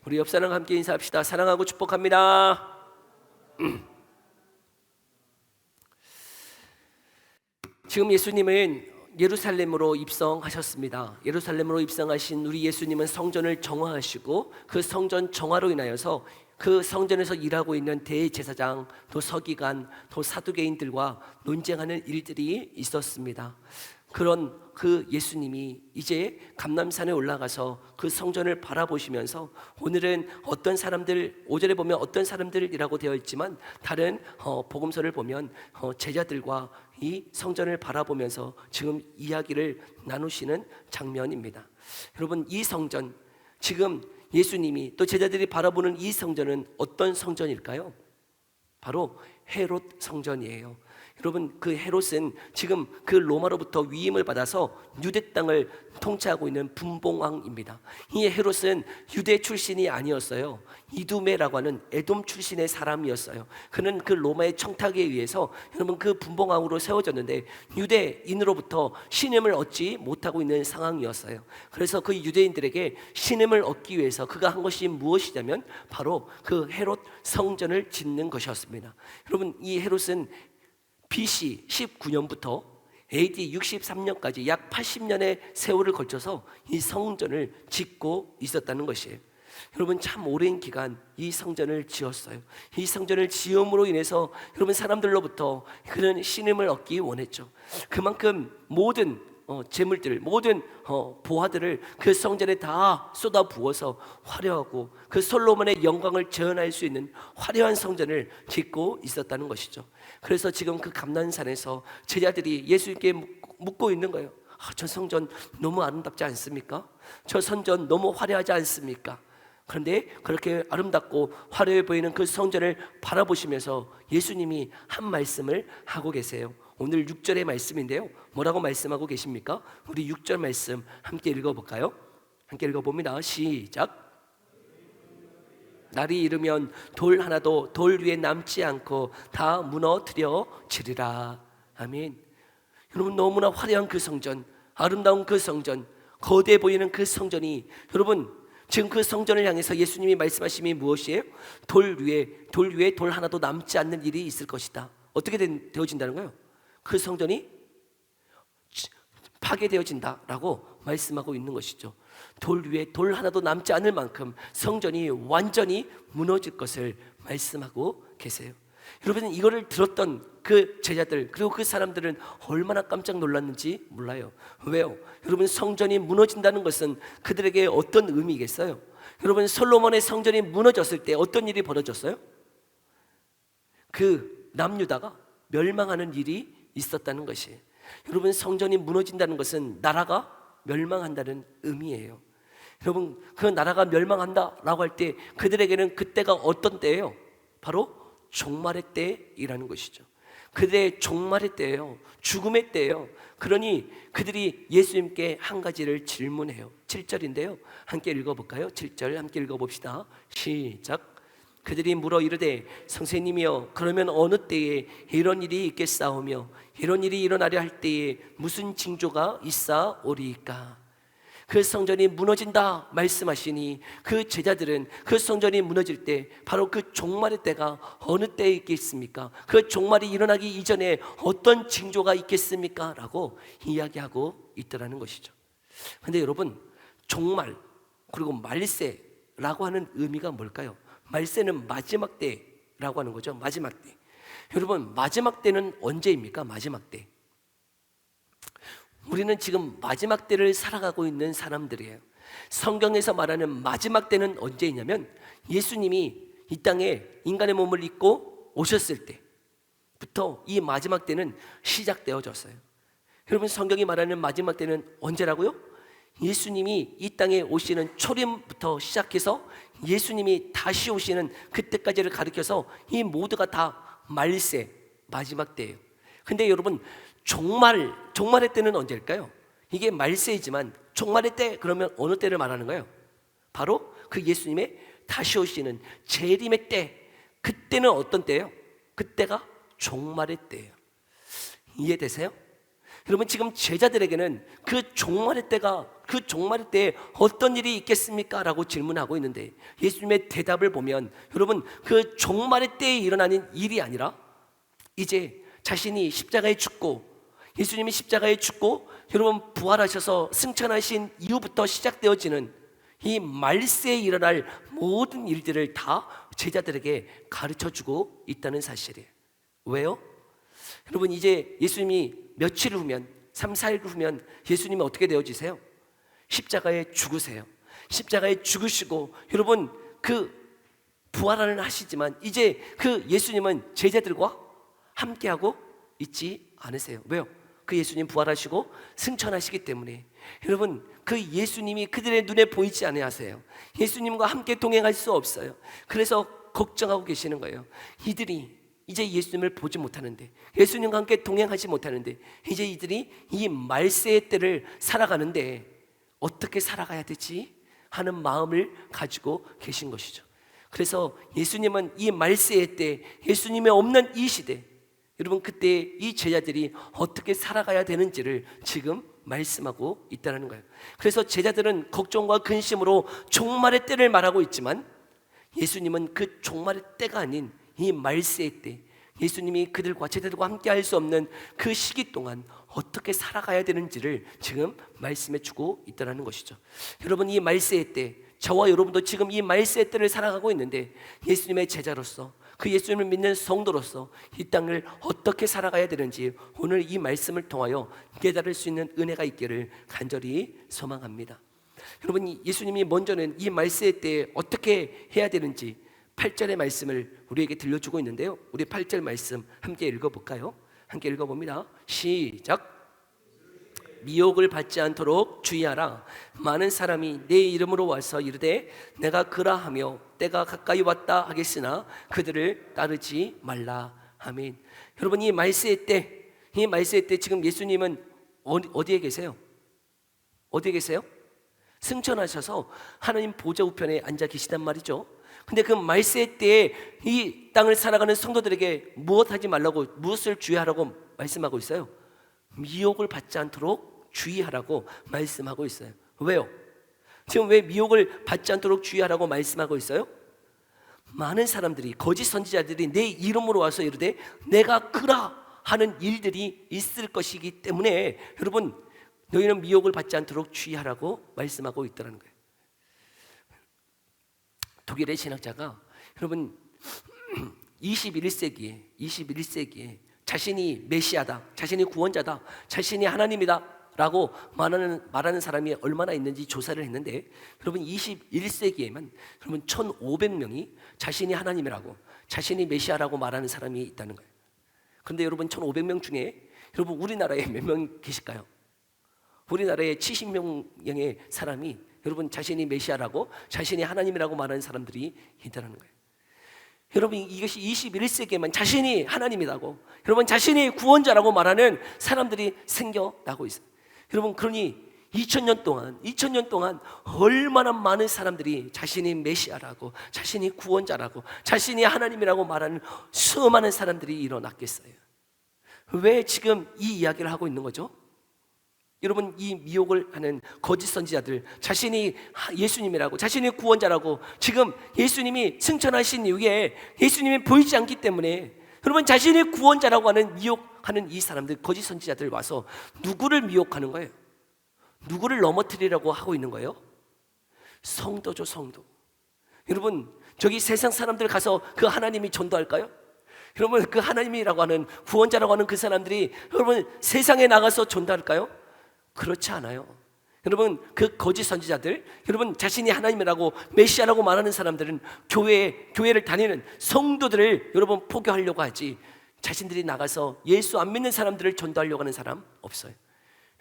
우리 옆 사람과 함께 인사합시다. 사랑하고 축복합니다. 지금 예수님은 예루살렘으로 입성하셨습니다. 예루살렘으로 입성하신 우리 예수님은 성전을 정화하시고 그 성전 정화로 인하여서 그 성전에서 일하고 있는 대제사장, 또 서기관, 또 사두개인들과 논쟁하는 일들이 있었습니다. 그런 그 예수님이 이제 감람산에 올라가서 그 성전을 바라보시면서 오늘은 어떤 사람들, 5절에 보면 어떤 사람들이라고 되어 있지만 다른 복음서를 보면 제자들과 이 성전을 바라보면서 지금 이야기를 나누시는 장면입니다. 여러분, 이 성전, 지금 예수님이 또 제자들이 바라보는 이 성전은 어떤 성전일까요? 바로 헤롯 성전이에요. 여러분, 그 헤롯은 지금 그 로마로부터 위임을 받아서 유대 땅을 통치하고 있는 분봉왕입니다. 이 헤롯은 유대 출신이 아니었어요. 이두메라고 하는 에돔 출신의 사람이었어요. 그는 그 로마의 청탁에 의해서 여러분 그 분봉왕으로 세워졌는데 유대인으로부터 신임을 얻지 못하고 있는 상황이었어요. 그래서 그 유대인들에게 신임을 얻기 위해서 그가 한 것이 무엇이냐면 바로 그 헤롯 성전을 짓는 것이었습니다. 여러분, 이 헤롯은 BC 19년부터 AD 63년까지 약 80년의 세월을 걸쳐서 이 성전을 짓고 있었다는 것이에요. 여러분, 참 오랜 기간 이 성전을 지었어요. 이 성전을 지음으로 인해서 여러분 사람들로부터 그런 신임을 얻기 원했죠. 그만큼 모든 재물들, 모든 보화들을 그 성전에 다 쏟아 부어서 화려하고 그 솔로몬의 영광을 재현할 수 있는 화려한 성전을 짓고 있었다는 것이죠. 그래서 지금 그 감난산에서 제자들이 예수님께 묻고 있는 거예요. 저 성전 너무 아름답지 않습니까? 저 성전 너무 화려하지 않습니까? 그런데 그렇게 아름답고 화려해 보이는 그 성전을 바라보시면서 예수님이 한 말씀을 하고 계세요. 오늘 6절의 말씀인데요, 뭐라고 말씀하고 계십니까? 우리 6절 말씀 함께 읽어볼까요? 함께 읽어봅니다. 시작. 날이 이르면 돌 하나도 돌 위에 남지 않고 다 무너뜨려지리라. 아멘. 여러분, 너무나 화려한 그 성전, 아름다운 그 성전, 거대해 보이는 그 성전이, 여러분 지금 그 성전을 향해서 예수님이 말씀하심이 무엇이에요? 돌 위에 돌 하나도 남지 않는 일이 있을 것이다. 어떻게 되어진다는 거예요? 그 성전이 파괴되어진다라고 말씀하고 있는 것이죠. 돌 위에 돌 하나도 남지 않을 만큼 성전이 완전히 무너질 것을 말씀하고 계세요. 여러분, 이거를 들었던 그 제자들 그리고 그 사람들은 얼마나 깜짝 놀랐는지 몰라요. 왜요? 여러분, 성전이 무너진다는 것은 그들에게 어떤 의미겠어요? 여러분, 솔로몬의 성전이 무너졌을 때 어떤 일이 벌어졌어요? 그 남유다가 멸망하는 일이 있었다는 것이에요. 여러분, 성전이 무너진다는 것은 나라가 멸망한다는 의미예요. 여러분, 그 나라가 멸망한다라고 할 때 그들에게는 그때가 어떤 때예요? 바로 종말의 때이라는 것이죠. 그들의 종말의 때예요. 죽음의 때예요. 그러니 그들이 예수님께 한 가지를 질문해요. 7절인데요, 함께 읽어볼까요? 7절 함께 읽어봅시다. 시작. 그들이 물어 이르되 선생님이여, 그러면 어느 때에 이런 일이 있겠사오며 이런 일이 일어나려 할 때에 무슨 징조가 있사오리이까? 그 성전이 무너진다 말씀하시니 그 제자들은 그 성전이 무너질 때 바로 그 종말의 때가 어느 때에 있겠습니까? 그 종말이 일어나기 이전에 어떤 징조가 있겠습니까? 라고 이야기하고 있더라는 것이죠. 그런데 여러분, 종말 그리고 말세라고 하는 의미가 뭘까요? 말세는 마지막 때라고 하는 거죠. 마지막 때. 여러분, 마지막 때는 언제입니까? 마지막 때. 우리는 지금 마지막 때를 살아가고 있는 사람들이에요. 성경에서 말하는 마지막 때는 언제이냐면 예수님이 이 땅에 인간의 몸을 입고 오셨을 때부터 이 마지막 때는 시작되어졌어요. 여러분, 성경이 말하는 마지막 때는 언제라고요? 예수님이 이 땅에 오시는 초림부터 시작해서 예수님이 다시 오시는 그때까지를 가리켜서 이 모두가 다 말세, 마지막 때예요. 근데 여러분, 종말의 때는 언제일까요? 이게 말세이지만 종말의 때, 그러면 어느 때를 말하는 거예요? 바로 그 예수님의 다시 오시는 재림의 때, 그때는 어떤 때예요? 그때가 종말의 때예요. 이해되세요? 여러분, 지금 제자들에게는 그 종말의 때가 그 종말 때 어떤 일이 있겠습니까? 라고 질문하고 있는데 예수님의 대답을 보면 여러분 그 종말의 때에 일어나는 일이 아니라 이제 자신이 십자가에 죽고 예수님이 십자가에 죽고 여러분 부활하셔서 승천하신 이후부터 시작되어지는 이 말세에 일어날 모든 일들을 다 제자들에게 가르쳐주고 있다는 사실이에요. 왜요? 여러분 이제 예수님이 며칠 후면 3, 4일 후면 예수님이 어떻게 되어지세요? 십자가에 죽으세요. 십자가에 죽으시고 여러분 그 부활을 하시지만 이제 그 예수님은 제자들과 함께하고 있지 않으세요. 왜요? 그 예수님 부활하시고 승천하시기 때문에 여러분 그 예수님이 그들의 눈에 보이지 않으세요. 예수님과 함께 동행할 수 없어요. 그래서 걱정하고 계시는 거예요. 이들이 이제 예수님을 보지 못하는데 예수님과 함께 동행하지 못하는데 이제 이들이 이 말세의 때를 살아가는데 어떻게 살아가야 되지? 하는 마음을 가지고 계신 것이죠. 그래서 예수님은 이 말세의 때 예수님의 없는 이 시대 여러분 그때 이 제자들이 어떻게 살아가야 되는지를 지금 말씀하고 있다는 거예요. 그래서 제자들은 걱정과 근심으로 종말의 때를 말하고 있지만 예수님은 그 종말의 때가 아닌 이 말세의 때 예수님이 그들과 제자들과 함께 할 수 없는 그 시기 동안 어떻게 살아가야 되는지를 지금 말씀해 주고 있다는 것이죠. 여러분 이 말세의 때 저와 여러분도 지금 이 말세의 때를 살아가고 있는데 예수님의 제자로서 그 예수님을 믿는 성도로서 이 땅을 어떻게 살아가야 되는지 오늘 이 말씀을 통하여 깨달을 수 있는 은혜가 있기를 간절히 소망합니다. 여러분 예수님이 먼저는 이 말세의 때에 어떻게 해야 되는지 8절의 말씀을 우리에게 들려주고 있는데요. 우리 8절 말씀 함께 읽어볼까요? 함께 읽어봅니다. 시작. 미혹을 받지 않도록 주의하라. 많은 사람이 내 이름으로 와서 이르되 내가 그라하며 때가 가까이 왔다 하겠으나 그들을 따르지 말라. 아멘. 여러분 이 말세의 때 지금 예수님은 어디에 계세요? 어디에 계세요? 승천하셔서 하나님 보좌 우편에 앉아 계시단 말이죠. 근데 그 말세 때에 이 땅을 살아가는 성도들에게 무엇하지 말라고 무엇을 주의하라고 말씀하고 있어요? 미혹을 받지 않도록 주의하라고 말씀하고 있어요. 왜요? 지금 왜 미혹을 받지 않도록 주의하라고 말씀하고 있어요? 많은 사람들이 거짓 선지자들이 내 이름으로 와서 이르되 내가 그라 하는 일들이 있을 것이기 때문에 여러분 너희는 미혹을 받지 않도록 주의하라고 말씀하고 있다는 거예요. 독일의 신학자가 여러분 21세기에 자신이 메시아다, 자신이 구원자다, 자신이 하나님이다 라고 말하는 사람이 얼마나 있는지 조사를 했는데 여러분 21세기에만 여러분 1500명이 자신이 하나님이라고 자신이 메시아라고 말하는 사람이 있다는 거예요. 그런데 여러분 1500명 중에 여러분 우리나라에 몇 명 계실까요? 우리나라에 70명의 사람이 여러분 자신이 메시아라고 자신이 하나님이라고 말하는 사람들이 있다는 거예요. 여러분 이것이 21세기에만 자신이 하나님이라고 여러분 자신이 구원자라고 말하는 사람들이 생겨나고 있어요. 여러분 그러니 2000년 동안 얼마나 많은 사람들이 자신이 메시아라고 자신이 구원자라고 자신이 하나님이라고 말하는 수많은 사람들이 일어났겠어요. 왜 지금 이 이야기를 하고 있는 거죠? 여러분 이 미혹을 하는 거짓 선지자들 자신이 예수님이라고 자신이 구원자라고 지금 예수님이 승천하신 이후에 예수님이 보이지 않기 때문에 여러분 자신이 구원자라고 하는 미혹하는 이 사람들 거짓 선지자들 와서 누구를 미혹하는 거예요? 누구를 넘어뜨리라고 하고 있는 거예요? 성도죠, 성도. 여러분 저기 세상 사람들 가서 그 하나님이 전도할까요? 여러분 그 하나님이라고 하는 구원자라고 하는 그 사람들이 여러분 세상에 나가서 전도할까요? 그렇지 않아요. 여러분 그 거짓 선지자들 여러분 자신이 하나님이라고 메시아라고 말하는 사람들은 교회를 다니는 성도들을 여러분 포교하려고 하지 자신들이 나가서 예수 안 믿는 사람들을 전도하려고 하는 사람 없어요.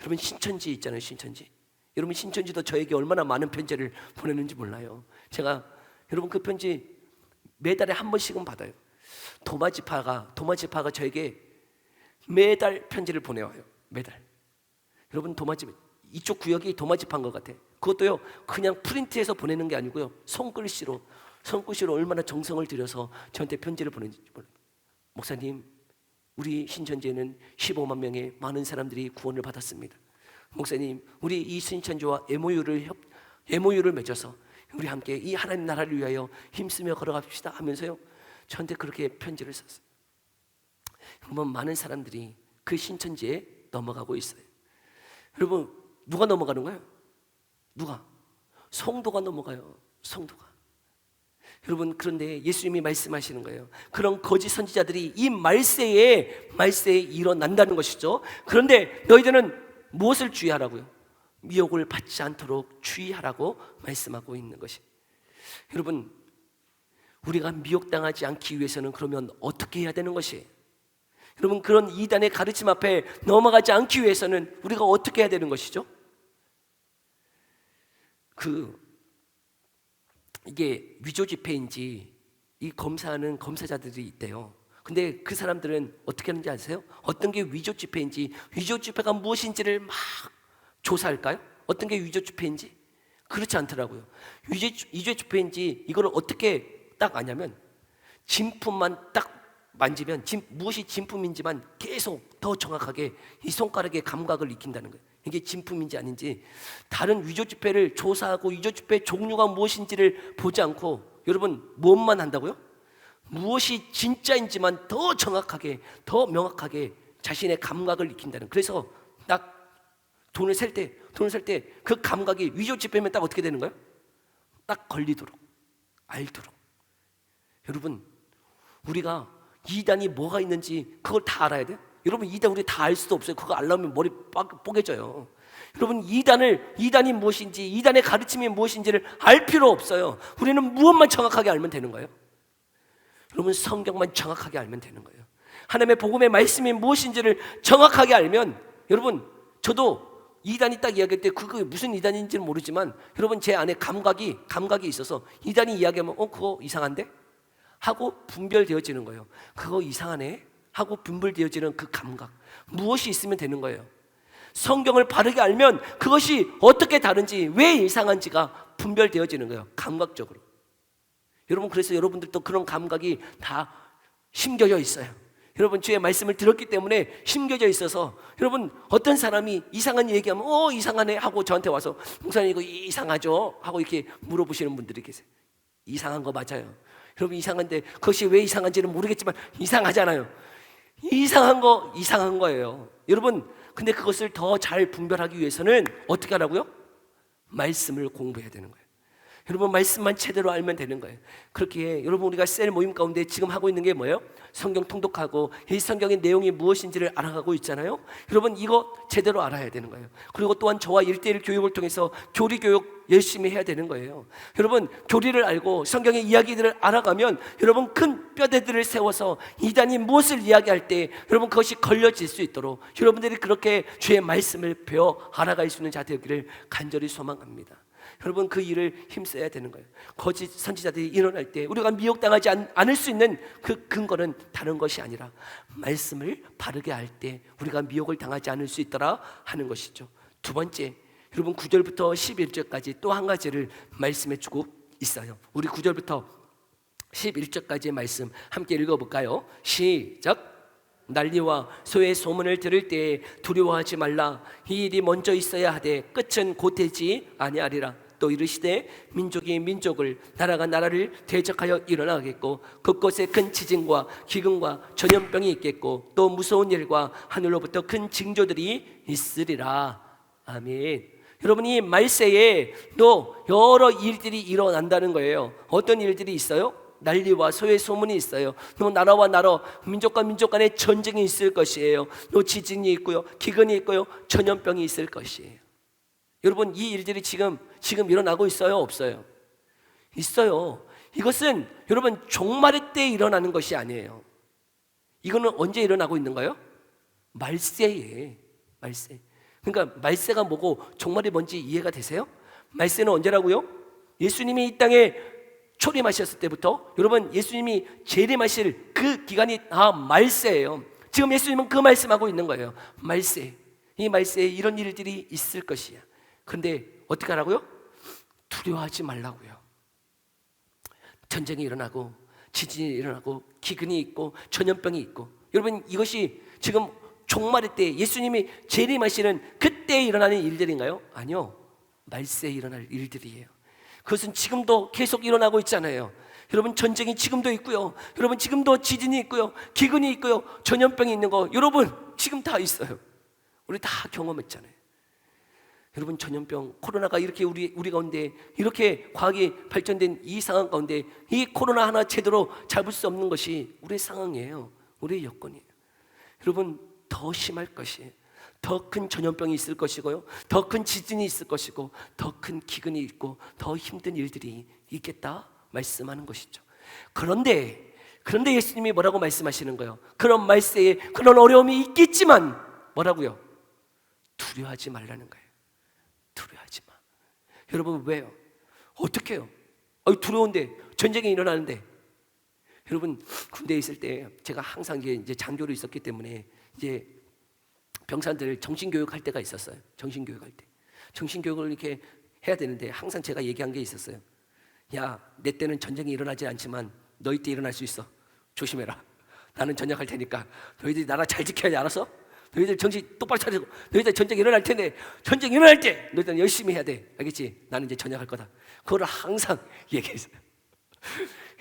여러분 신천지 있잖아요. 신천지. 여러분 신천지도 저에게 얼마나 많은 편지를 보내는지 몰라요. 제가 여러분 그 편지 매달에 한 번씩은 받아요. 도마지파가 저에게 매달 편지를 보내와요. 매달. 여러분 이쪽 구역이 도마지파인 것 같아. 그것도요 그냥 프린트해서 보내는 게 아니고요 손글씨로 얼마나 정성을 들여서 저한테 편지를 보내는지 몰라요. 목사님 우리 신천지에는 15만 명의 많은 사람들이 구원을 받았습니다. 목사님, 우리 이 신천지와 MOU를 맺어서 우리 함께 이 하나님 나라를 위하여 힘쓰며 걸어갑시다 하면서요, 저한테 그렇게 편지를 썼어요. 여러분, 많은 사람들이 그 신천지에 넘어가고 있어요. 여러분, 누가 넘어가는 거예요? 누가? 성도가 넘어가요. 성도가. 여러분, 그런데 예수님이 말씀하시는 거예요. 그런 거짓 선지자들이 이 말세에 일어난다는 것이죠. 그런데 너희들은 무엇을 주의하라고요? 미혹을 받지 않도록 주의하라고 말씀하고 있는 것이. 여러분, 우리가 미혹당하지 않기 위해서는 그러면 어떻게 해야 되는 것이에요? 여러분, 그런 이단의 가르침 앞에 넘어가지 않기 위해서는 우리가 어떻게 해야 되는 것이죠? 이게 위조 지폐인지 이 검사하는 검사자들이 있대요. 근데 그 사람들은 어떻게 하는지 아세요? 어떤 게 위조 지폐인지, 위조 지폐가 무엇인지를 막 조사할까요? 어떤 게 위조 지폐인지? 그렇지 않더라고요. 위조 지폐인지 이거를 어떻게 딱 아냐면, 진품만 딱 만지면 무엇이 진품인지만 계속 더 정확하게 이 손가락의 감각을 익힌다는 거예요. 이게 진품인지 아닌지. 다른 위조 지폐를 조사하고 위조 지폐의 종류가 무엇인지를 보지 않고, 여러분, 무엇만 한다고요? 무엇이 진짜인지만 더 정확하게, 더 명확하게 자신의 감각을 익힌다는. 그래서 딱 돈을 살 때 그 감각이 위조 지폐면 딱 어떻게 되는 거예요? 딱 걸리도록, 알도록. 여러분, 우리가 이단이 뭐가 있는지 그걸 다 알아야 돼요. 여러분, 이단 우리 다 알 수도 없어요. 그거 알려면 머리 뽀개져요. 여러분, 이단이 무엇인지, 이단의 가르침이 무엇인지를 알 필요 없어요. 우리는 무엇만 정확하게 알면 되는 거예요? 여러분, 성경만 정확하게 알면 되는 거예요. 하나님의 복음의 말씀이 무엇인지를 정확하게 알면, 여러분, 저도 이단이 딱 이야기할 때 그게 무슨 이단인지는 모르지만, 여러분, 제 안에 감각이 있어서 이단이 이야기하면 그거 이상한데? 하고 분별되어지는 거예요. 그거 이상하네? 하고 분별되어지는 그 감각, 무엇이 있으면 되는 거예요. 성경을 바르게 알면 그것이 어떻게 다른지, 왜 이상한지가 분별되어지는 거예요. 감각적으로. 여러분, 그래서 여러분들도 그런 감각이 다 심겨져 있어요. 여러분, 주의 말씀을 들었기 때문에 심겨져 있어서, 여러분, 어떤 사람이 이상한 얘기하면 이상하네 하고 저한테 와서, 목사님 이거 이상하죠? 하고 이렇게 물어보시는 분들이 계세요. 이상한 거 맞아요. 여러분, 이상한데 그것이 왜 이상한지는 모르겠지만 이상하잖아요. 이상한 거예요. 여러분, 근데 그것을 더 잘 분별하기 위해서는 어떻게 하라고요? 말씀을 공부해야 되는 거예요. 여러분, 말씀만 제대로 알면 되는 거예요. 그렇게 여러분, 우리가 셀 모임 가운데 지금 하고 있는 게 뭐예요? 성경 통독하고 이 성경의 내용이 무엇인지를 알아가고 있잖아요. 여러분, 이거 제대로 알아야 되는 거예요. 그리고 또한 저와 1:1 교육을 통해서 교리 교육 열심히 해야 되는 거예요. 여러분, 교리를 알고 성경의 이야기들을 알아가면, 여러분, 큰 뼈대들을 세워서 이단이 무엇을 이야기할 때 여러분, 그것이 걸려질 수 있도록 여러분들이 그렇게 주의 말씀을 배워 알아갈 수 있는 자 되기를 간절히 소망합니다. 여러분, 그 일을 힘써야 되는 거예요. 거짓 선지자들이 일어날 때 우리가 미혹당하지 않을 수 있는 그 근거는 다른 것이 아니라 말씀을 바르게 알 때 우리가 미혹을 당하지 않을 수 있더라 하는 것이죠. 두 번째, 여러분, 9절부터 11절까지 또 한 가지를 말씀해 주고 있어요. 우리 9절부터 11절까지의 말씀 함께 읽어볼까요? 시작! 난리와 소의 소문을 들을 때에 두려워하지 말라. 이 일이 먼저 있어야 하되 끝은 곧 되지 아니하리라. 또 이르시되 민족이 민족을, 나라가 나라를 대적하여 일어나겠고 그곳에 큰 지진과 기근과 전염병이 있겠고 또 무서운 일과 하늘로부터 큰 징조들이 있으리라. 아멘. 여러분, 이 말세에 또 여러 일들이 일어난다는 거예요. 어떤 일들이 있어요? 난리와 소의 소문이 있어요. 또 나라와 나라, 민족과 민족 간의 전쟁이 있을 것이에요. 또 지진이 있고요, 기근이 있고요, 전염병이 있을 것이에요. 여러분, 이 일들이 지금 일어나고 있어요, 없어요? 있어요. 이것은 여러분, 종말의 때 일어나는 것이 아니에요. 이거는 언제 일어나고 있는 거예요? 말세에. 말세. 그러니까 말세가 뭐고 종말이 뭔지 이해가 되세요? 말세는 언제라고요? 예수님이 이 땅에 초림하셨을 때부터, 여러분, 예수님이 재림하실 그 기간이 말세예요. 지금 예수님은 그 말씀하고 있는 거예요. 말세. 이 말세에 이런 일들이 있을 것이야. 그런데 어떻게 하라고요? 두려워하지 말라고요. 전쟁이 일어나고 지진이 일어나고 기근이 있고 전염병이 있고, 여러분, 이것이 지금 종말의 때 예수님이 재림하시는 그때 일어나는 일들인가요? 아니요, 말세에 일어날 일들이에요. 그것은 지금도 계속 일어나고 있잖아요. 여러분, 전쟁이 지금도 있고요, 여러분 지금도 지진이 있고요, 기근이 있고요, 전염병이 있는 거 여러분 지금 다 있어요. 우리 다 경험했잖아요. 여러분, 전염병, 코로나가 이렇게 우리 가운데 이렇게 과학이 발전된 이 상황 가운데 이 코로나 하나 제대로 잡을 수 없는 것이 우리의 상황이에요. 우리의 여건이에요. 여러분, 더 심할 것이에요. 더 큰 전염병이 있을 것이고요, 더 큰 지진이 있을 것이고, 더 큰 기근이 있고, 더 힘든 일들이 있겠다 말씀하는 것이죠. 그런데 예수님이 뭐라고 말씀하시는 거예요? 그런 말세에 그런 어려움이 있겠지만 뭐라고요? 두려워하지 말라는 거예요. 두려워하지 마. 여러분, 왜요? 어떻게 해요? 두려운데, 전쟁이 일어나는데. 여러분, 군대에 있을 때 제가 항상 이제 장교로 있었기 때문에 이제 병사들 정신교육 할 때가 있었어요. 정신교육 할 때, 정신교육을 이렇게 해야 되는데 항상 제가 얘기한 게 있었어요. 야, 내 때는 전쟁이 일어나지 않지만 너희 때 일어날 수 있어. 조심해라. 나는 전역할 테니까 너희들이 나라 잘 지켜야 돼. 알았어? 너희들 정신 똑바로 차리고, 너희들 전쟁 일어날 텐데, 전쟁 일어날 때 너희들 열심히 해야 돼. 알겠지? 나는 이제 전역할 거다. 그거를 항상 얘기했어요.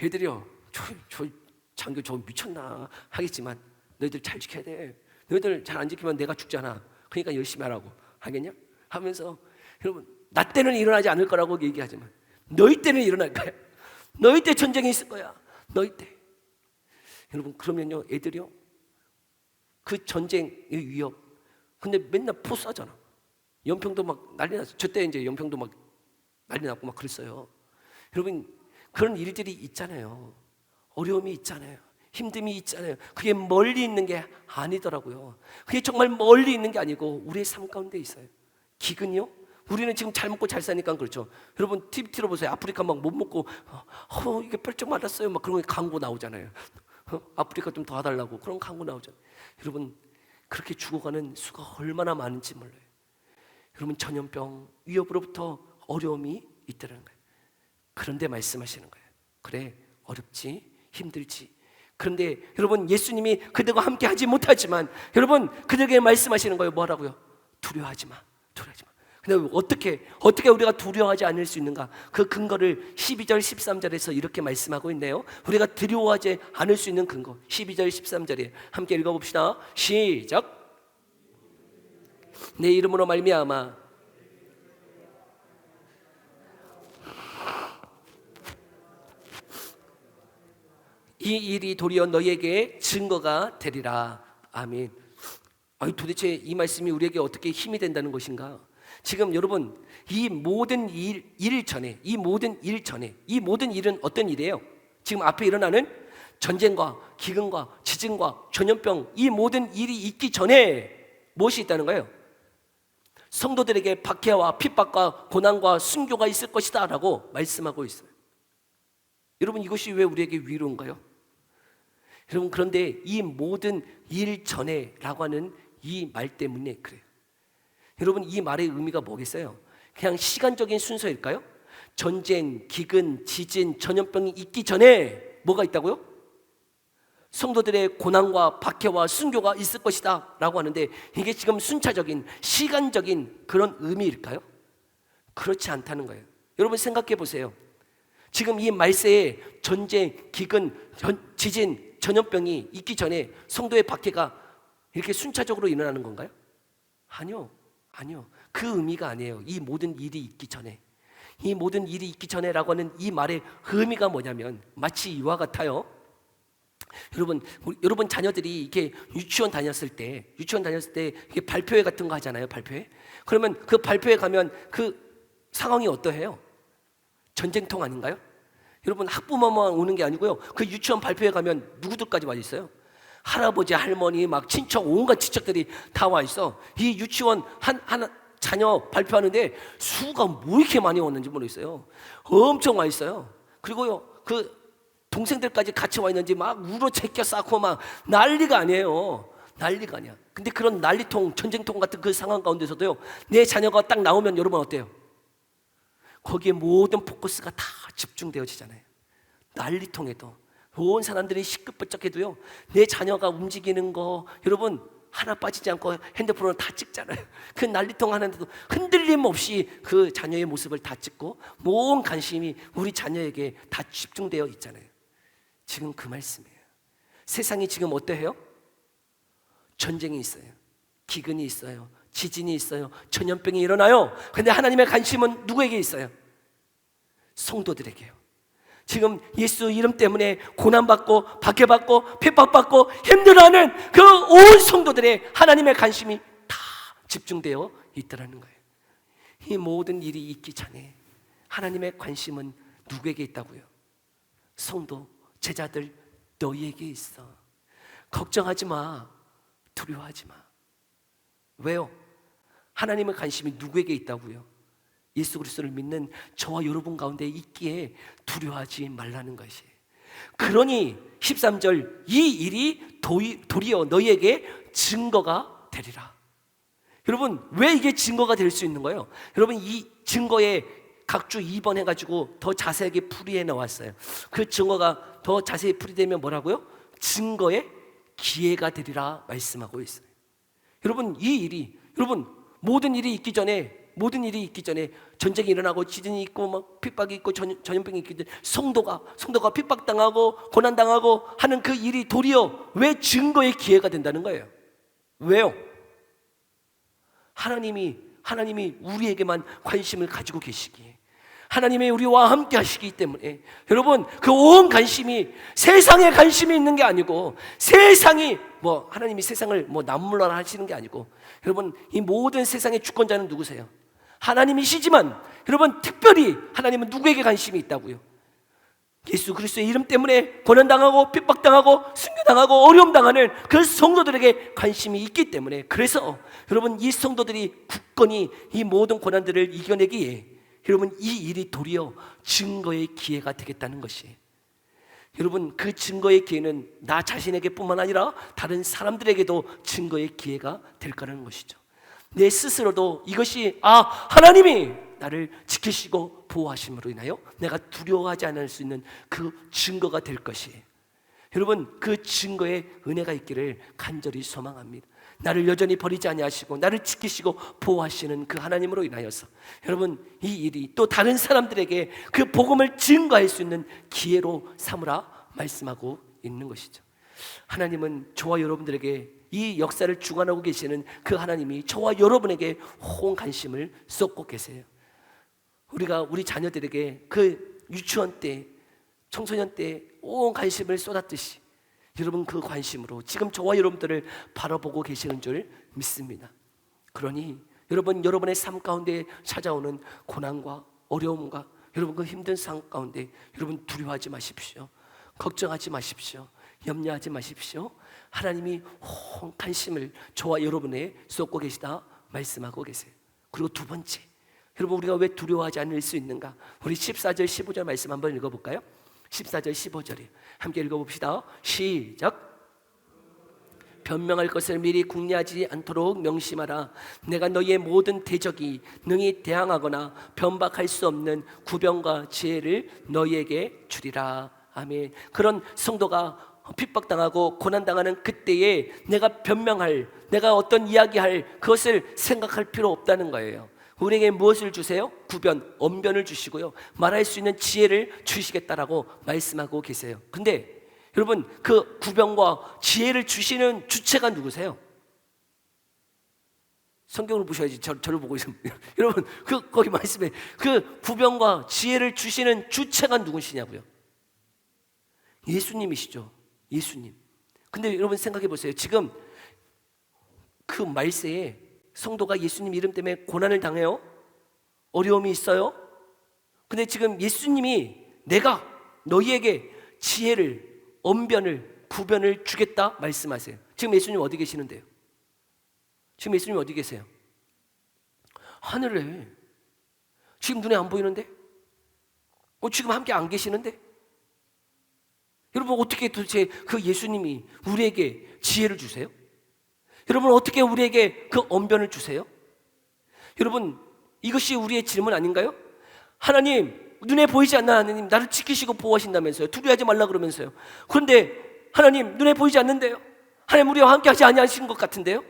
애들이요, 저 장교 저 미쳤나 하겠지만 너희들 잘 지켜야 돼. 너희들 잘 안 지키면 내가 죽잖아. 그러니까 열심히 하라고. 하겠냐? 하면서, 여러분, 나 때는 일어나지 않을 거라고 얘기하지만 너희 때는 일어날 거야. 너희 때 전쟁이 있을 거야. 너희 때. 여러분, 그러면요, 애들이요, 그 전쟁의 위협, 근데 맨날 포스하잖아. 연평도 막 난리 났어. 저 때 이제 연평도 막 난리 났고 막 그랬어요. 여러분, 그런 일들이 있잖아요. 어려움이 있잖아요. 힘듦이 있잖아요. 그게 멀리 있는 게 아니더라고요. 그게 정말 멀리 있는 게 아니고 우리의 삶 가운데 있어요. 기근이요? 우리는 지금 잘 먹고 잘 사니까 그렇죠. 여러분, TV 틀어보세요. 아프리카 막 못 먹고 이게 뻘쩍 말랐어요. 막 그런 광고 나오잖아요. 아프리카 좀 도와달라고 그런 광고 나오잖아요. 여러분, 그렇게 죽어가는 수가 얼마나 많은지 몰라요. 여러분, 전염병 위협으로부터 어려움이 있다는 거예요. 그런데 말씀하시는 거예요. 그래, 어렵지, 힘들지. 그런데 여러분, 예수님이 그들과 함께 하지 못하지만 여러분, 그들에게 말씀하시는 거예요. 뭐라고요? 두려워하지 마. 두려워하지 마. 근데 어떻게 우리가 두려워하지 않을 수 있는가? 그 근거를 12절 13절에서 이렇게 말씀하고 있네요. 우리가 두려워하지 않을 수 있는 근거, 12절 13절에 함께 읽어봅시다. 시작. 내 이름으로 말미암아 이 일이 도리어 너희에게 증거가 되리라. 아멘. 도대체 이 말씀이 우리에게 어떻게 힘이 된다는 것인가? 지금 여러분, 이 모든 일 전에 이 모든 일은 어떤 일이에요? 지금 앞에 일어나는 전쟁과 기근과 지진과 전염병, 이 모든 일이 있기 전에 무엇이 있다는 거예요? 성도들에게 박해와 핍박과 고난과 순교가 있을 것이다 라고 말씀하고 있어요. 여러분, 이것이 왜 우리에게 위로인가요? 여러분, 그런데 이 모든 일 전에 라고 하는 이 말 때문에 그래요. 여러분, 이 말의 의미가 뭐겠어요? 그냥 시간적인 순서일까요? 전쟁, 기근, 지진, 전염병이 있기 전에 뭐가 있다고요? 성도들의 고난과 박해와 순교가 있을 것이다 라고 하는데, 이게 지금 순차적인 시간적인 그런 의미일까요? 그렇지 않다는 거예요. 여러분, 생각해 보세요. 지금 이 말세에 전쟁, 기근, 지진, 전염병이 있기 전에 성도의 박해가 이렇게 순차적으로 일어나는 건가요? 아니요. 그 의미가 아니에요. 이 모든 일이 있기 전에, 이 모든 일이 있기 전에라고 하는 이 말의 의미가 뭐냐면 마치 이와 같아요. 여러분 자녀들이 이렇게 유치원 다녔을 때 이렇게 발표회 같은 거 하잖아요. 발표회. 그러면 그 발표회 가면 그 상황이 어떠해요? 전쟁통 아닌가요? 여러분, 학부모만 오는 게 아니고요, 그 유치원 발표회 가면 누구들까지 와 있어요? 할아버지, 할머니, 막 친척, 온갖 친척들이 다 와 있어. 이 유치원 한 자녀 발표하는데 수가 뭐 이렇게 많이 왔는지 모르겠어요. 엄청 와 있어요. 그리고요, 그 동생들까지 같이 와 있는지 막 우로 제껴 쌓고 막 난리가 아니에요. 난리가 아니야. 근데 그런 난리통, 전쟁통 같은 그 상황 가운데서도요, 내 자녀가 딱 나오면 여러분 어때요? 거기에 모든 포커스가 다 집중되어지잖아요. 난리통에도 온 사람들이 시끌벅적해도요, 내 자녀가 움직이는 거 여러분 하나 빠지지 않고 핸드폰으로 다 찍잖아요. 그 난리통 하나인데도 흔들림 없이 그 자녀의 모습을 다 찍고 모든 관심이 우리 자녀에게 다 집중되어 있잖아요. 지금 그 말씀이에요. 세상이 지금 어때요? 전쟁이 있어요. 기근이 있어요. 지진이 있어요. 전염병이 일어나요. 그런데 하나님의 관심은 누구에게 있어요? 성도들에게요. 지금 예수 이름 때문에 고난받고 박해받고 핍박받고 힘들어하는 그 온 성도들의 하나님의 관심이 다 집중되어 있다는 거예요. 이 모든 일이 있기 전에 하나님의 관심은 누구에게 있다고요? 성도, 제자들 너희에게 있어. 걱정하지 마. 두려워하지 마. 왜요? 하나님의 관심이 누구에게 있다고요? 예수 그리스도를 믿는 저와 여러분 가운데 있기에 두려워하지 말라는 것이에요. 그러니 13절 이 일이 도리어 너희에게 증거가 되리라. 여러분 왜 이게 증거가 될 수 있는 거예요? 여러분 이 증거에 각주 2번 해가지고 더 자세하게 풀이해 나왔어요. 그 증거가 더 자세히 풀이되면 뭐라고요? 증거의 기회가 되리라 말씀하고 있어요. 여러분 이 일이 모든 일이 있기 전에 전쟁이 일어나고 지진이 있고 막 핍박이 있고 전염병이 있기 전에 성도가 핍박당하고 고난당하고 하는 그 일이 도리어 왜 증거의 기회가 된다는 거예요? 왜요? 하나님이 우리에게만 관심을 가지고 계시기에 하나님이 우리와 함께 하시기 때문에 여러분 그 온 관심이 세상에 관심이 있는 게 아니고 세상이 하나님이 세상을 남물러라 하시는 게 아니고 여러분 이 모든 세상의 주권자는 누구세요? 하나님이시지만 여러분 특별히 하나님은 누구에게 관심이 있다고요? 예수 그리스도의 이름 때문에 고난당하고 핍박당하고 순교당하고 어려움당하는 그 성도들에게 관심이 있기 때문에 그래서 여러분 이 성도들이 굳건히 이 모든 고난들을 이겨내기에 여러분 이 일이 도리어 증거의 기회가 되겠다는 것이에요. 여러분 그 증거의 기회는 나 자신에게 뿐만 아니라 다른 사람들에게도 증거의 기회가 될 거라는 것이죠. 내 스스로도 이것이 하나님이 나를 지키시고 보호하심으로 인하여 내가 두려워하지 않을 수 있는 그 증거가 될 것이에요. 여러분 그 증거의 은혜가 있기를 간절히 소망합니다. 나를 여전히 버리지 아니하시고 나를 지키시고 보호하시는 그 하나님으로 인하여서 여러분 이 일이 또 다른 사람들에게 그 복음을 증거할 수 있는 기회로 삼으라 말씀하고 있는 것이죠. 하나님은 저와 여러분들에게 이 역사를 주관하고 계시는 그 하나님이 저와 여러분에게 온 관심을 쏟고 계세요. 우리가 우리 자녀들에게 그 유치원 때 청소년 때 온 관심을 쏟았듯이 여러분 그 관심으로 지금 저와 여러분들을 바라보고 계시는 줄 믿습니다. 그러니 여러분의 삶 가운데 찾아오는 고난과 어려움과 여러분 그 힘든 삶 가운데 여러분 두려워하지 마십시오. 걱정하지 마십시오. 염려하지 마십시오. 하나님이 온 관심을 저와 여러분에 쏟고 계시다 말씀하고 계세요. 그리고 두 번째, 여러분 우리가 왜 두려워하지 않을 수 있는가? 우리 14절 15절 말씀 한번 읽어볼까요? 14절 15절이에요. 함께 읽어봅시다. 시작. 변명할 것을 미리 궁리하지 않도록 명심하라. 내가 너희의 모든 대적이 능히 대항하거나 변박할 수 없는 구병과 지혜를 너희에게 주리라. 아멘. 그런 성도가 핍박당하고 고난당하는 그때에 내가 변명할, 내가 어떤 이야기할 그것을 생각할 필요 없다는 거예요. 우리에게 무엇을 주세요? 구변, 언변을 주시고요 말할 수 있는 지혜를 주시겠다라고 말씀하고 계세요. 근데 여러분 그 구변과 지혜를 주시는 주체가 누구세요? 성경을 보셔야지 저를 보고 있으면 여러분 거기 말씀에 그 구변과 지혜를 주시는 주체가 누구시냐고요? 예수님이시죠. 예수님. 근데 여러분 생각해 보세요. 지금 그 말세에 성도가 예수님 이름 때문에 고난을 당해요. 어려움이 있어요. 근데 지금 예수님이 내가 너희에게 지혜를, 언변을, 구변을 주겠다 말씀하세요. 지금 예수님 어디 계시는데요? 지금 예수님 어디 계세요? 하늘에. 지금 눈에 안 보이는데? 지금 함께 안 계시는데? 여러분 어떻게 도대체 그 예수님이 우리에게 지혜를 주세요? 여러분 어떻게 우리에게 그 언변을 주세요? 여러분 이것이 우리의 질문 아닌가요? 하나님 눈에 보이지 않는 하나님 나를 지키시고 보호하신다면서요. 두려워하지 말라 그러면서요. 그런데 하나님 눈에 보이지 않는데요. 하나님 우리와 함께 하지 아니하신 것 같은데요?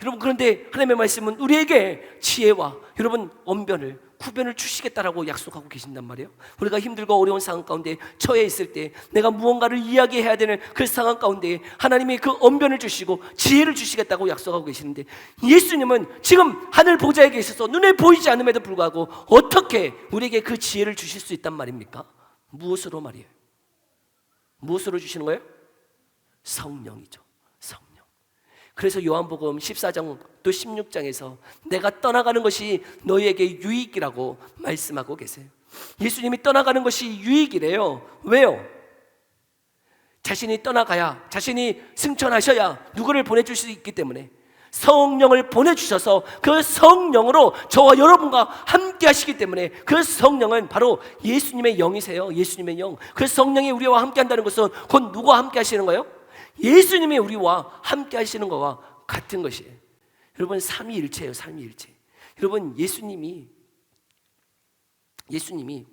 여러분, 그런데 하나님의 말씀은 우리에게 지혜와 여러분 언변을, 구변을 주시겠다라고 약속하고 계신단 말이에요. 우리가 힘들고 어려운 상황 가운데 처해 있을 때, 내가 무언가를 이야기해야 되는 그 상황 가운데 하나님이 그 언변을 주시고 지혜를 주시겠다고 약속하고 계시는데, 예수님은 지금 하늘 보좌에 계셔서 눈에 보이지 않음에도 불구하고 어떻게 우리에게 그 지혜를 주실 수 있단 말입니까? 무엇으로 말이에요? 무엇으로 주시는 거예요? 성령이죠. 성령. 그래서 요한복음 14장 또 16장에서 내가 떠나가는 것이 너희에게 유익이라고 말씀하고 계세요. 예수님이 떠나가는 것이 유익이래요. 왜요? 자신이 떠나가야, 자신이 승천하셔야 누구를 보내줄 수 있기 때문에 성령을 보내주셔서 그 성령으로 저와 여러분과 함께 하시기 때문에, 그 성령은 바로 예수님의 영이세요. 예수님의 영. 그 성령이 우리와 함께 한다는 것은 곧 누구와 함께 하시는 거예요? 예수님이 우리와 함께 하시는 것과 같은 것이에요. 여러분, 삼위일체예요. 삼위일체. 여러분, 예수님이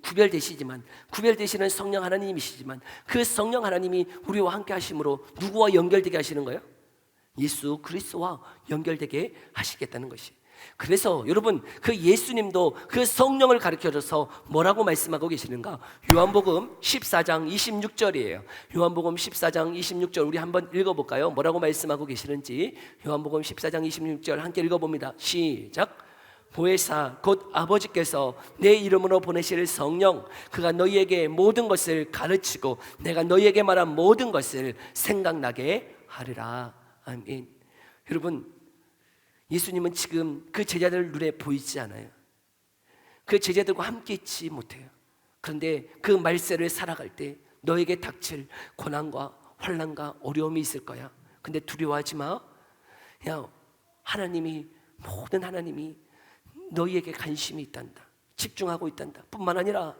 구별되시는 성령 하나님이시지만, 그 성령 하나님이 우리와 함께 하심으로 누구와 연결되게 하시는 거예요? 예수 그리스도와 연결되게 하시겠다는 것이. 그래서 여러분, 그 예수님도 그 성령을 가르쳐줘서 뭐라고 말씀하고 계시는가? 요한복음 14장 26절이에요. 요한복음 14장 26절 우리 한번 읽어볼까요? 뭐라고 말씀하고 계시는지. 요한복음 14장 26절 함께 읽어봅니다. 시작. 보혜사 곧 아버지께서 내 이름으로 보내실 성령, 그가 너희에게 모든 것을 가르치고 내가 너희에게 말한 모든 것을 생각나게 하리라. 아멘. 여러분, 예수님은 지금 그 제자들 눈에 보이지 않아요. 그 제자들과 함께 있지 못해요. 그런데 그 말세를 살아갈 때 너에게 닥칠 고난과 환난과 어려움이 있을 거야. 근데 두려워하지 마. 야, 모든 하나님이 너희에게 관심이 있단다. 집중하고 있단다. 뿐만 아니라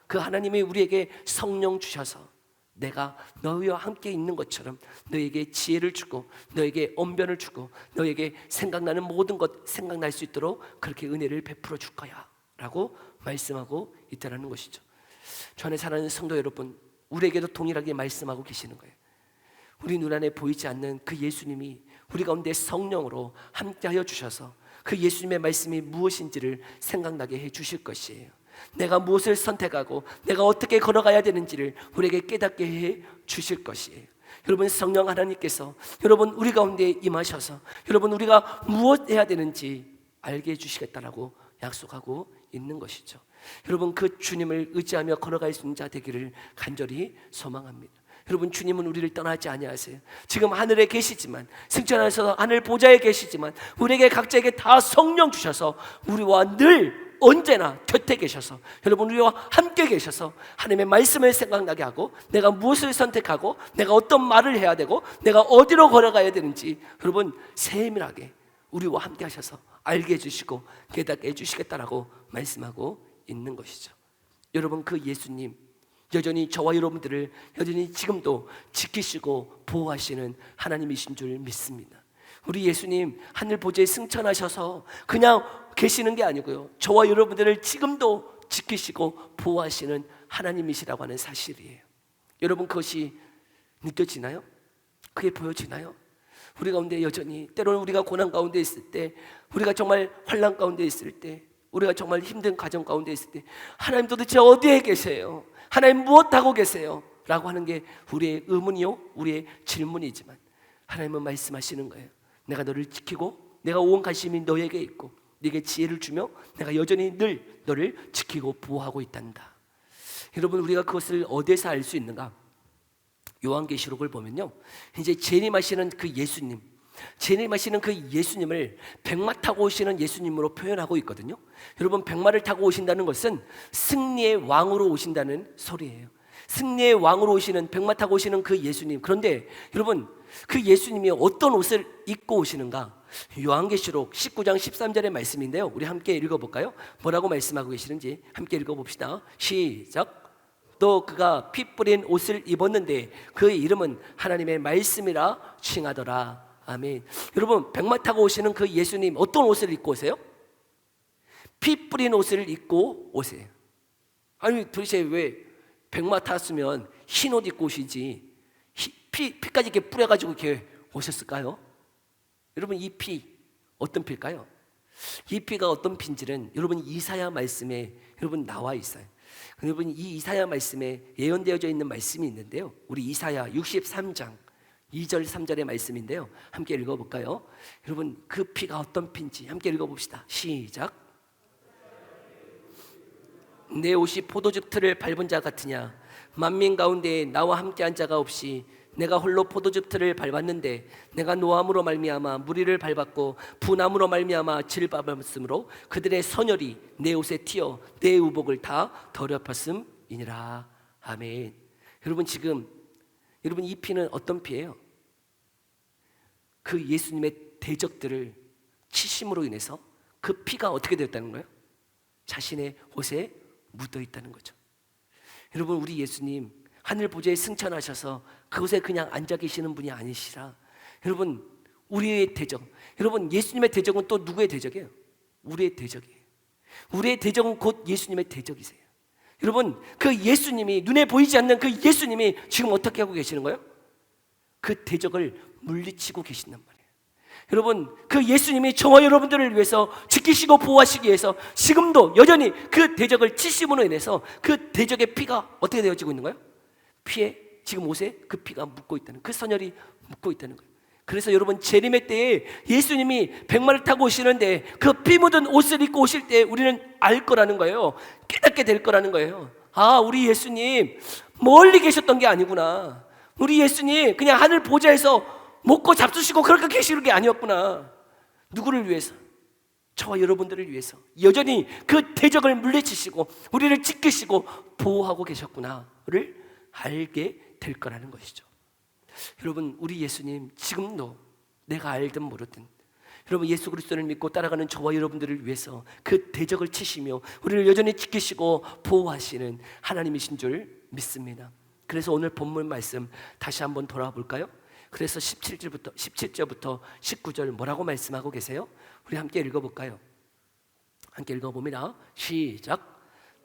그 하나님이 우리에게 성령 주셔서 내가 너희와 함께 있는 것처럼 너에게 지혜를 주고 너에게 언변을 주고 너에게 생각나는 모든 것 생각날 수 있도록 그렇게 은혜를 베풀어 줄 거야 라고 말씀하고 있다는 것이죠. 저 안에 사랑하는 성도 여러분, 우리에게도 동일하게 말씀하고 계시는 거예요. 우리 눈안에 보이지 않는 그 예수님이 우리 가운데 성령으로 함께하여 주셔서 그 예수님의 말씀이 무엇인지를 생각나게 해 주실 것이에요. 내가 무엇을 선택하고 내가 어떻게 걸어가야 되는지를 우리에게 깨닫게 해 주실 것이에요. 여러분, 성령 하나님께서 여러분 우리 가운데 임하셔서 여러분 우리가 무엇 해야 되는지 알게 해 주시겠다라고 약속하고 있는 것이죠. 여러분, 그 주님을 의지하며 걸어갈 수 있는 자 되기를 간절히 소망합니다. 여러분, 주님은 우리를 떠나지 아니하세요. 지금 하늘에 계시지만, 승천하셔서 하늘 보좌에 계시지만 우리에게 각자에게 다 성령 주셔서 우리와 늘 언제나 곁에 계셔서 여러분 우리와 함께 계셔서 하나님의 말씀을 생각나게 하고 내가 무엇을 선택하고 내가 어떤 말을 해야 되고 내가 어디로 걸어가야 되는지 여러분 세밀하게 우리와 함께 하셔서 알게 해주시고 깨닫게 해주시겠다라고 말씀하고 있는 것이죠. 여러분, 그 예수님 여전히 저와 여러분들을 여전히 지금도 지키시고 보호하시는 하나님이신 줄 믿습니다. 우리 예수님 하늘 보좌에 승천하셔서 그냥 계시는 게 아니고요, 저와 여러분들을 지금도 지키시고 보호하시는 하나님이시라고 하는 사실이에요. 여러분, 그것이 느껴지나요? 그게 보여지나요? 우리 가운데 여전히 때로는 우리가 고난 가운데 있을 때, 우리가 정말 환난 가운데 있을 때, 우리가 정말 힘든 가정 가운데 있을 때 하나님 도대체 어디에 계세요? 하나님 무엇하고 계세요? 라고 하는 게 우리의 의문이요, 우리의 질문이지만 하나님은 말씀하시는 거예요. 내가 너를 지키고 내가 온 관심이 너에게 있고 네게 지혜를 주며 내가 여전히 늘 너를 지키고 보호하고 있단다. 여러분, 우리가 그것을 어디에서 알 수 있는가? 요한계시록을 보면요, 이제 재림하시는 그 예수님, 재림하시는 그 예수님을 백마 타고 오시는 예수님으로 표현하고 있거든요. 여러분, 백마를 타고 오신다는 것은 승리의 왕으로 오신다는 소리예요. 승리의 왕으로 오시는, 백마 타고 오시는 그 예수님. 그런데 여러분, 그 예수님이 어떤 옷을 입고 오시는가? 요한계시록 19장 13절의 말씀인데요, 우리 함께 읽어볼까요? 뭐라고 말씀하고 계시는지 함께 읽어봅시다. 시작. 또 그가 피 뿌린 옷을 입었는데 그의 이름은 하나님의 말씀이라 칭하더라. 아멘. 여러분, 백마 타고 오시는 그 예수님 어떤 옷을 입고 오세요? 피 뿌린 옷을 입고 오세요. 아니, 도대체 왜 백마 탔으면 흰 옷 입고 오시지 피까지 이렇게 뿌려가지고 이렇게 오셨을까요? 여러분, 이 피 어떤 피일까요? 이 피가 어떤 피인지는 여러분 이사야 말씀에 여러분 나와 있어요. 여러분, 이 이사야 말씀에 예언되어져 있는 말씀이 있는데요, 우리 이사야 63장 2절 3절의 말씀인데요, 함께 읽어볼까요? 여러분, 그 피가 어떤 피인지 함께 읽어봅시다. 시작. 내 옷이 포도즙 틀을 밟은 자 같으냐? 만민 가운데 나와 함께한 자가 없이 내가 홀로 포도즙 틀을 밟았는데 내가 노함으로 말미암아 무리를 밟았고 분함으로 말미암아 질 밟았으므로 그들의 선혈이 내 옷에 튀어 내 의복을 다 더럽혔음이니라. 아멘. 여러분, 지금 여러분, 이 피는 어떤 피예요? 그 예수님의 대적들을 치심으로 인해서 그 피가 어떻게 되었다는 거예요? 자신의 옷에 묻어 있다는 거죠. 여러분, 우리 예수님 하늘 보좌에 승천하셔서 그곳에 그냥 앉아 계시는 분이 아니시라. 여러분, 우리의 대적, 여러분, 예수님의 대적은 또 누구의 대적이에요? 우리의 대적이에요. 우리의 대적은 곧 예수님의 대적이세요. 여러분, 그 예수님이, 눈에 보이지 않는 그 예수님이 지금 어떻게 하고 계시는 거예요? 그 대적을 물리치고 계신단 말이에요. 여러분, 그 예수님이 저와 여러분들을 위해서 지키시고 보호하시기 위해서 지금도 여전히 그 대적을 치심으로 인해서 그 대적의 피가 어떻게 되어지고 있는 거예요? 피에, 지금 옷에 그 피가 묻고 있다는, 그 선혈이 묻고 있다는 거예요. 그래서 여러분, 재림의 때에 예수님이 백마를 타고 오시는데 그 피 묻은 옷을 입고 오실 때 우리는 알 거라는 거예요. 깨닫게 될 거라는 거예요. 아, 우리 예수님 멀리 계셨던 게 아니구나. 우리 예수님 그냥 하늘 보좌에서 먹고 잡수시고 그렇게 계시는 게 아니었구나. 누구를 위해서? 저와 여러분들을 위해서 여전히 그 대적을 물리치시고 우리를 지키시고 보호하고 계셨구나를 알게 될 거라는 것이죠. 여러분, 우리 예수님 지금도 내가 알든 모르든 여러분, 예수 그리스도를 믿고 따라가는 저와 여러분들을 위해서 그 대적을 치시며 우리를 여전히 지키시고 보호하시는 하나님이신 줄 믿습니다. 그래서 오늘 본문 말씀 다시 한번 돌아볼까요? 그래서 17절부터 19절 뭐라고 말씀하고 계세요? 우리 함께 읽어볼까요? 함께 읽어봅니다. 시작.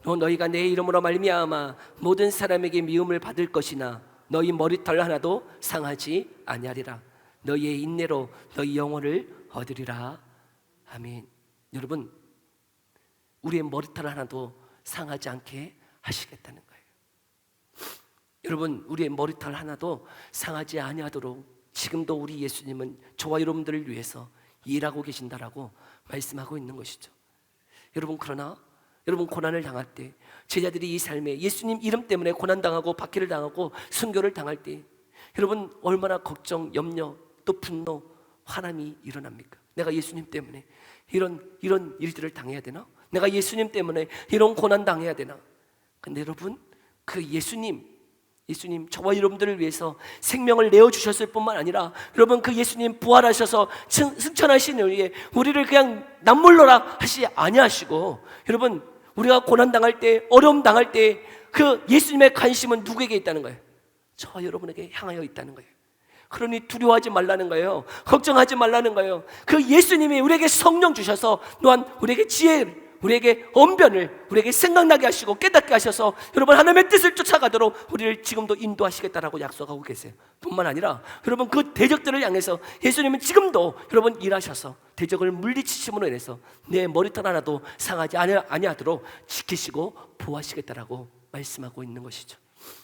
너희가 내 이름으로 말미암아 모든 사람에게 미움을 받을 것이나 너희 머리털 하나도 상하지 아니하리라. 너희의 인내로 너희 영혼을 얻으리라. 아멘. 여러분, 우리의 머리털 하나도 상하지 않게 하시겠다는 거예요. 여러분, 우리의 머리털 하나도 상하지 아니하도록 지금도 우리 예수님은 저와 여러분들을 위해서 일하고 계신다라고 말씀하고 있는 것이죠. 여러분, 그러나 여러분, 고난을 당할 때, 제자들이 이 삶에 예수님 이름 때문에 고난당하고 박해를 당하고 순교를 당할 때 여러분, 얼마나 걱정, 염려, 또 분노, 화남이 일어납니까? 내가 예수님 때문에 이런 일들을 당해야 되나? 내가 예수님 때문에 이런 고난 당해야 되나? 근데 여러분, 그 예수님 저와 여러분들을 위해서 생명을 내어주셨을 뿐만 아니라 여러분, 그 예수님 부활하셔서 승천하신 후에 우리를 그냥 남물러라 하시 아니하시고 여러분, 우리가 고난당할 때, 어려움 당할 때 그 예수님의 관심은 누구에게 있다는 거예요? 저와 여러분에게 향하여 있다는 거예요. 그러니 두려워하지 말라는 거예요. 걱정하지 말라는 거예요. 그 예수님이 우리에게 성령 주셔서 또한 우리에게 지혜를, 우리에게 언변을, 우리에게 생각나게 하시고 깨닫게 하셔서 여러분, 하나님의 뜻을 쫓아가도록 우리를 지금도 인도하시겠다라고 약속하고 계세요. 뿐만 아니라 여러분, 그 대적들을 향해서 예수님은 지금도 여러분 일하셔서 대적을 물리치심으로 인해서 내 머리털 하나도 상하지 아니하도록 지키시고 보호하시겠다라고 말씀하고 있는 것이죠.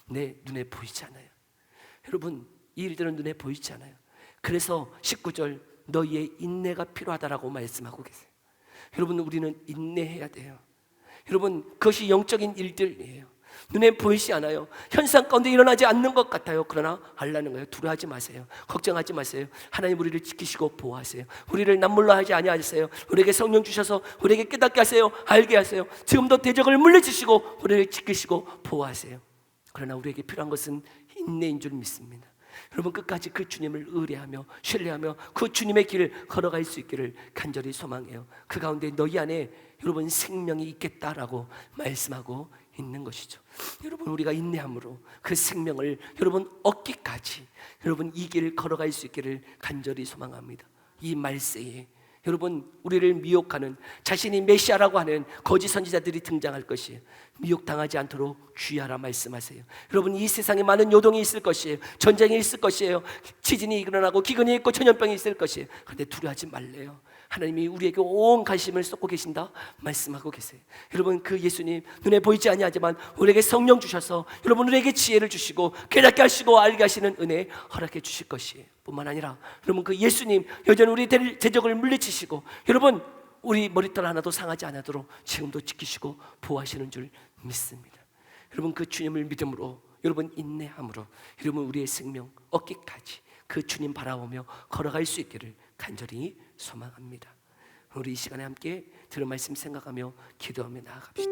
내 눈에 보이지 않아요. 여러분, 이 일들은 눈에 보이지 않아요. 그래서 19절 너희의 인내가 필요하다라고 말씀하고 계세요. 여러분, 우리는 인내해야 돼요. 여러분, 그것이 영적인 일들이에요. 눈에 보이지 않아요. 현상 가운데 일어나지 않는 것 같아요. 그러나 알라는 거예요. 두려워하지 마세요. 걱정하지 마세요. 하나님 우리를 지키시고 보호하세요. 우리를 남물러 하지 아니하세요. 우리에게 성령 주셔서 우리에게 깨닫게 하세요. 알게 하세요. 지금도 대적을 물리치시고 우리를 지키시고 보호하세요. 그러나 우리에게 필요한 것은 인내인 줄 믿습니다. 여러분, 끝까지 그 주님을 의뢰하며 신뢰하며 그 주님의 길을 걸어갈 수 있기를 간절히 소망해요. 그 가운데 너희 안에 여러분 생명이 있겠다라고 말씀하고 있는 것이죠. 여러분, 우리가 인내함으로 그 생명을 여러분 얻기까지 여러분 이 길을 걸어갈 수 있기를 간절히 소망합니다. 이 말세에 여러분, 우리를 미혹하는, 자신이 메시아라고 하는 거짓 선지자들이 등장할 것이에요. 미혹당하지 않도록 주의하라 말씀하세요. 여러분, 이 세상에 많은 요동이 있을 것이에요. 전쟁이 있을 것이에요. 지진이 일어나고 기근이 있고 전염병이 있을 것이에요. 그런데 두려워하지 말래요. 하나님이 우리에게 온 관심을 쏟고 계신다 말씀하고 계세요. 여러분, 그 예수님 눈에 보이지 아니하지만 우리에게 성령 주셔서 여러분 우리에게 지혜를 주시고 깨닫게 하시고 알게 하시는 은혜 허락해 주실 것이에요. 뿐만 아니라 여러분, 그 예수님 여전히 우리 대적을 물리치시고 여러분 우리 머리털 하나도 상하지 않도록 지금도 지키시고 보호하시는 줄 믿습니다. 여러분, 그 주님을 믿음으로, 여러분 인내함으로 여러분 우리의 생명 얻기까지 그 주님 바라보며 걸어갈 수 있기를 간절히 소망합니다. 우리 이 시간에 함께 들은 말씀 생각하며 기도하며 나아갑시다.